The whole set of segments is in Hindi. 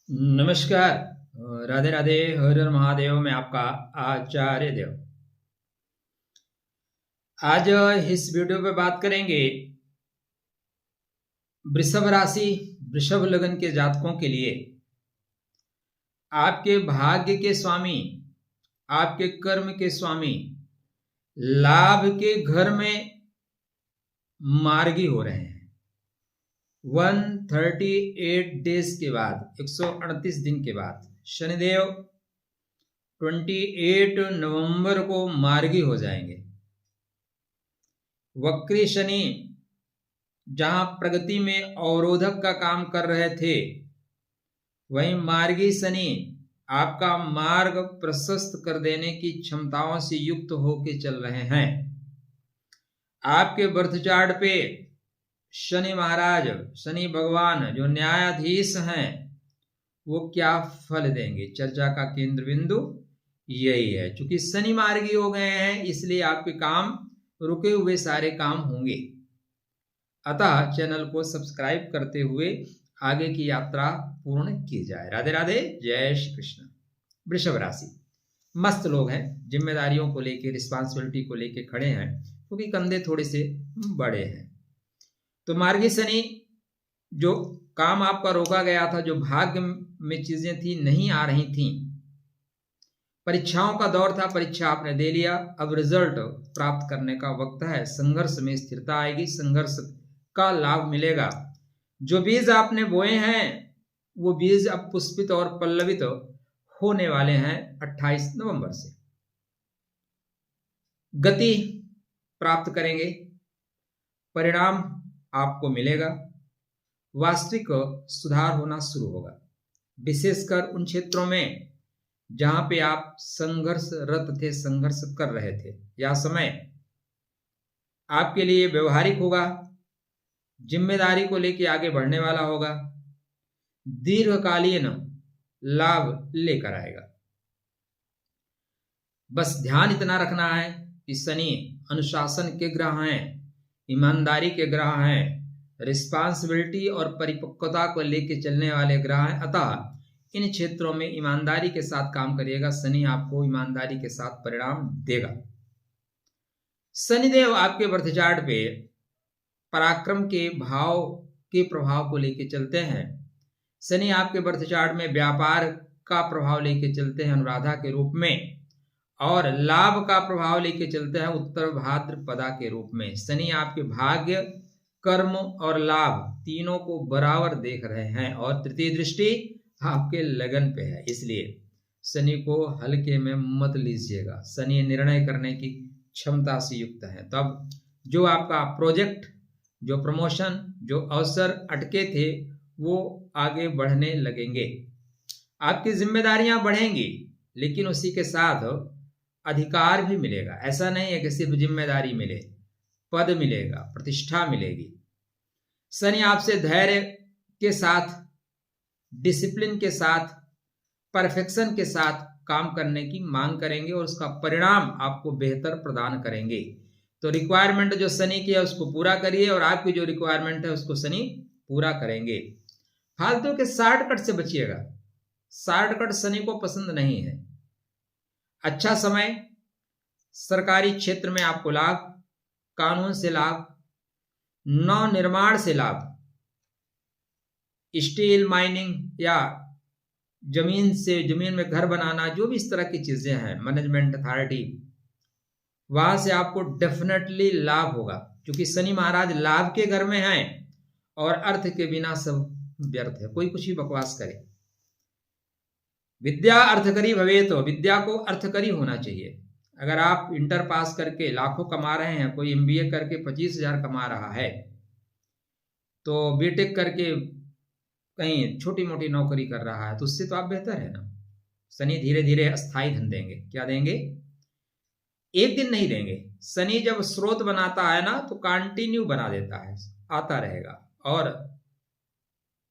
नमस्कार। राधे राधे, हर हर महादेव। मैं आपका आचार्य देव। आज इस वीडियो पे बात करेंगे वृषभ राशि, वृषभ लग्न के जातकों के लिए। आपके भाग्य के स्वामी, आपके कर्म के स्वामी, लाभ के घर में मार्गी हो रहे हैं। 138 डेज के बाद, 138 दिन के बाद शनिदेव 28 नवंबर को मार्गी हो जाएंगे। वक्री शनि जहां प्रगति में अवरोधक का काम कर रहे थे, वहीं मार्गी शनि आपका मार्ग प्रशस्त कर देने की क्षमताओं से युक्त होकर चल रहे हैं। आपके बर्थ चार्ट पे शनि महाराज, शनि भगवान जो न्यायाधीश हैं, वो क्या फल देंगे, चर्चा का केंद्र बिंदु यही है। क्योंकि शनि मार्गी हो गए हैं, इसलिए आपके काम, रुके हुए सारे काम होंगे। अतः चैनल को सब्सक्राइब करते हुए आगे की यात्रा पूर्ण की जाए। राधे राधे, जय श्री कृष्ण। वृषभ राशि मस्त लोग हैं, जिम्मेदारियों को लेके, रिस्पांसिबिलिटी को लेके खड़े हैं, क्योंकि कंधे थोड़े से बड़े हैं। तो मार्गी शनि जो काम आपका रोका गया था, जो भाग्य में चीजें थी नहीं आ रही थी, परीक्षाओं का दौर था, परीक्षा आपने दे लिया, अब रिजल्ट प्राप्त करने का वक्त है। संघर्ष में स्थिरता आएगी, संघर्ष का लाभ मिलेगा। जो बीज आपने बोए हैं वो बीज अब पुष्पित और पल्लवित होने वाले हैं 28 नवंबर से। गति प्राप्त करेंगे, परिणाम आपको मिलेगा, वास्तविक सुधार होना शुरू होगा। विशेषकर उन क्षेत्रों में जहां पे आप संघर्षरत थे, संघर्ष कर रहे थे, यह समय आपके लिए व्यवहारिक होगा, जिम्मेदारी को लेकर आगे बढ़ने वाला होगा, दीर्घकालीन लाभ लेकर आएगा। बस ध्यान इतना रखना है कि शनि अनुशासन के ग्रह हैं, ईमानदारी के ग्रह हैं, रिस्पांसिबिलिटी और परिपक्वता को लेकर चलने वाले ग्रह हैं। अतः इन क्षेत्रों में ईमानदारी के साथ काम करिएगा, शनि आपको ईमानदारी के साथ परिणाम देगा। शनिदेव आपके बर्थ चार्ट पे पराक्रम के भाव के प्रभाव को लेकर चलते हैं। शनि आपके बर्थ चार्ट में व्यापार का प्रभाव लेकर चलते हैं अनुराधा के रूप में, और लाभ का प्रभाव लेकर चलते हैं उत्तर भाद्रपदा के रूप में। शनि आपके भाग्य, कर्म और लाभ तीनों को बराबर देख रहे हैं, और तृतीय दृष्टि आपके लगन पे है। इसलिए शनि को हल्के में मत लीजिएगा, शनि निर्णय करने की क्षमता से युक्त है। तब जो आपका प्रोजेक्ट, जो प्रमोशन, जो अवसर अटके थे, वो आगे बढ़ने लगेंगे। आपकी जिम्मेदारियां बढ़ेंगी, लेकिन उसी के साथ अधिकार भी मिलेगा। ऐसा नहीं है कि सिर्फ जिम्मेदारी मिले, पद मिलेगा, प्रतिष्ठा मिलेगी। शनि आपसे धैर्य के साथ, डिसिप्लिन के साथ, परफेक्शन के साथ काम करने की मांग करेंगे, और उसका परिणाम आपको बेहतर प्रदान करेंगे। तो रिक्वायरमेंट जो शनि की है उसको पूरा करिए, और आपकी जो रिक्वायरमेंट है उसको शनि पूरा करेंगे। फालतू के शॉर्टकट से बचिएगा, शॉर्टकट शनि को पसंद नहीं है। अच्छा समय, सरकारी क्षेत्र में आपको लाभ, कानून से लाभ, नव निर्माण से लाभ, स्टील माइनिंग या जमीन से, जमीन में घर बनाना, जो भी इस तरह की चीजें हैं, मैनेजमेंट अथॉरिटी, वहां से आपको डेफिनेटली लाभ होगा। क्योंकि शनि महाराज लाभ के घर में हैं, और अर्थ के बिना सब व्यर्थ है, कोई कुछ भी बकवास करे। विद्या अर्थकरी भवे, तो विद्या को अर्थकरी होना चाहिए। अगर आप इंटर पास करके लाखों कमा रहे हैं, कोई MBA करके 25,000 कमा रहा है, तो बीटेक करके कहीं छोटी मोटी नौकरी कर रहा है, तो उससे तो आप बेहतर है ना। शनि धीरे धीरे अस्थाई धन देंगे। क्या देंगे? एक दिन नहीं देंगे। शनि जब स्रोत बनाता है ना, तो कंटिन्यू बना देता है, आता रहेगा। और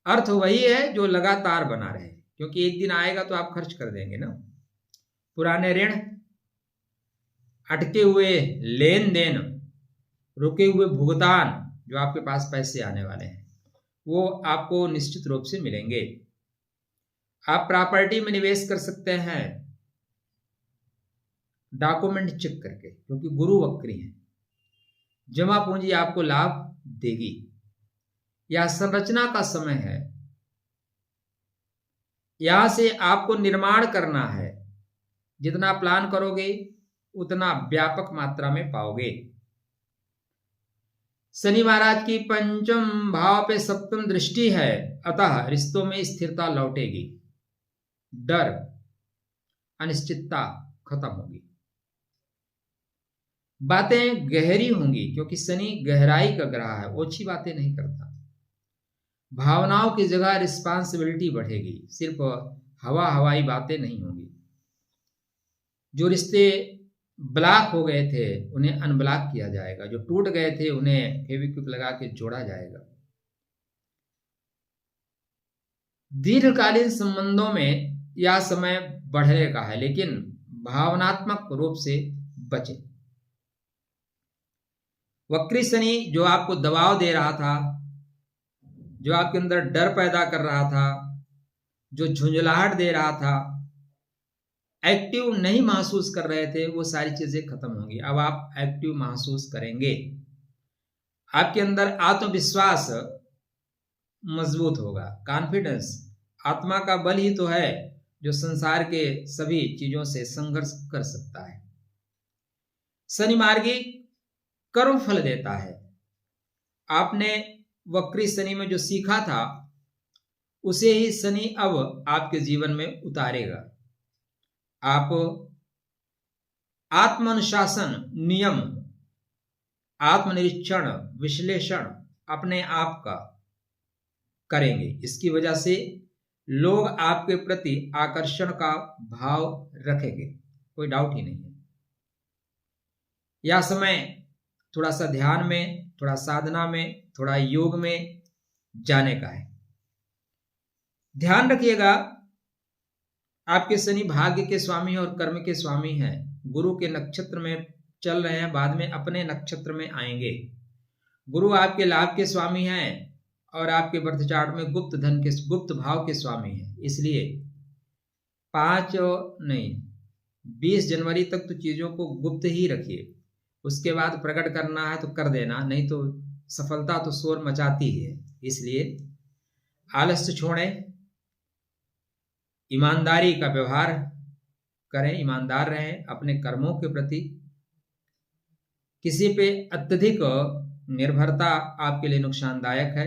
अर्थ वही है जो लगातार बना रहे, क्योंकि एक दिन आएगा तो आप खर्च कर देंगे ना। पुराने ऋण, अटके हुए लेन देन, रुके हुए भुगतान, जो आपके पास पैसे आने वाले हैं, वो आपको निश्चित रूप से मिलेंगे। आप प्रॉपर्टी में निवेश कर सकते हैं डॉक्यूमेंट चेक करके, क्योंकि गुरु वक्री है। जमा पूंजी आपको लाभ देगी। यह संरचना का समय है, यहां से आपको निर्माण करना है। जितना प्लान करोगे उतना व्यापक मात्रा में पाओगे। शनि महाराज की पंचम भाव पे सप्तम दृष्टि है, अतः रिश्तों में स्थिरता लौटेगी, डर अनिश्चितता खत्म होगी, बातें गहरी होंगी, क्योंकि शनि गहराई का ग्रह है, ओछी बातें नहीं करता। भावनाओं की जगह रिस्पांसिबिलिटी बढ़ेगी, सिर्फ हवाई बातें नहीं होंगी। जो रिश्ते ब्लॉक हो गए थे उन्हें अनब्लॉक किया जाएगा, जो टूट गए थे उन्हें फेविक्विक लगा के जोड़ा जाएगा। दीर्घकालीन संबंधों में यह समय बढ़ने का है, लेकिन भावनात्मक रूप से बचे। वक्री शनि जो आपको दबाव दे रहा था, जो आपके अंदर डर पैदा कर रहा था, जो झुंझलाहट दे रहा था, एक्टिव नहीं महसूस कर रहे थे, वो सारी चीजें खत्म होंगी। अब आप एक्टिव महसूस करेंगे, आपके अंदर आत्मविश्वास मजबूत होगा। कॉन्फिडेंस आत्मा का बल ही तो है जो संसार के सभी चीजों से संघर्ष कर सकता है। शनि मार्गी कर्म फल देता है। आपने वक्री शनि में जो सीखा था उसे ही शनि अब आपके जीवन में उतारेगा। आप आत्मानुशासन, नियम, आत्मनिरीक्षण, विश्लेषण अपने आप का करेंगे। इसकी वजह से लोग आपके प्रति आकर्षण का भाव रखेंगे, कोई डाउट ही नहीं है। यह समय थोड़ा सा ध्यान में, थोड़ा साधना में, थोड़ा योग में जाने का है। ध्यान रखिएगा, आपके शनि भाग्य के स्वामी और कर्म के स्वामी हैं। गुरु के नक्षत्र में चल रहे हैं, बाद में अपने नक्षत्र में आएंगे। गुरु आपके लाभ के स्वामी हैं और आपके बर्थ चार्ट में गुप्त धन के, गुप्त भाव के स्वामी हैं। इसलिए 20 जनवरी तक तो चीजों को गुप्त ही रखिए। उसके बाद प्रकट करना है तो कर देना, नहीं तो सफलता तो शोर मचाती है। इसलिए आलस्य छोड़ें, ईमानदारी का व्यवहार करें, ईमानदार रहें अपने कर्मों के प्रति। किसी पे अत्यधिक निर्भरता आपके लिए नुकसानदायक है।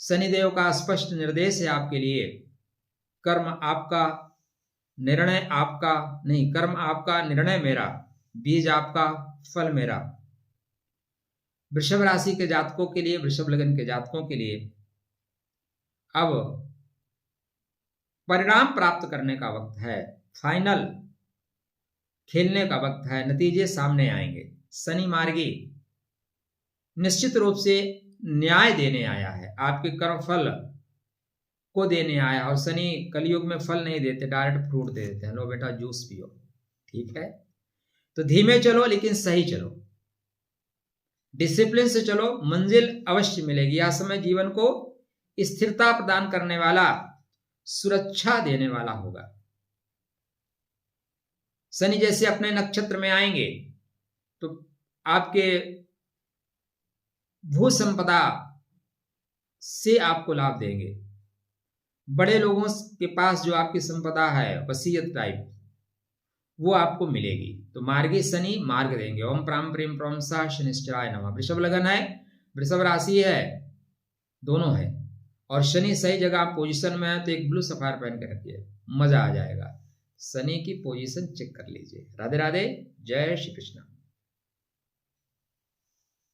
शनिदेव का स्पष्ट निर्देश है आपके लिए, कर्म आपका, निर्णय आपका नहीं, कर्म आपका, निर्णय मेरा, बीज आपका, फल मेरा। वृषभ राशि के जातकों के लिए, वृषभ लग्न के जातकों के लिए अब परिणाम प्राप्त करने का वक्त है, फाइनल खेलने का वक्त है, नतीजे सामने आएंगे। शनि मार्गी निश्चित रूप से न्याय देने आया है, आपके कर्म फल को देने आया। और शनि कलयुग में फल नहीं देते, डायरेक्ट फ्रूट दे देते हैं, लो बेटा जूस पियो, ठीक है। तो धीमे चलो लेकिन सही चलो, डिसिप्लिन से चलो, मंजिल अवश्य मिलेगी। यह समय जीवन को स्थिरता प्रदान करने वाला, सुरक्षा देने वाला होगा। शनि जैसे अपने नक्षत्र में आएंगे तो आपके भू संपदा से आपको लाभ देंगे। बड़े लोगों के पास जो आपकी संपदा है, वसीयत टाइप, वो आपको मिलेगी। तो मार्गी शनि मार्ग देंगे। ओम प्राम प्रेम प्रम सा शनिश्चराय नमः। वृषभ लगन है, वृषभ राशि है, दोनों है, और शनि सही जगह पोजीशन में है तो एक ब्लू सफायर पहन के रखिए, मजा आ जाएगा। शनि की पोजीशन चेक कर लीजिए। राधे राधे, जय श्री कृष्ण।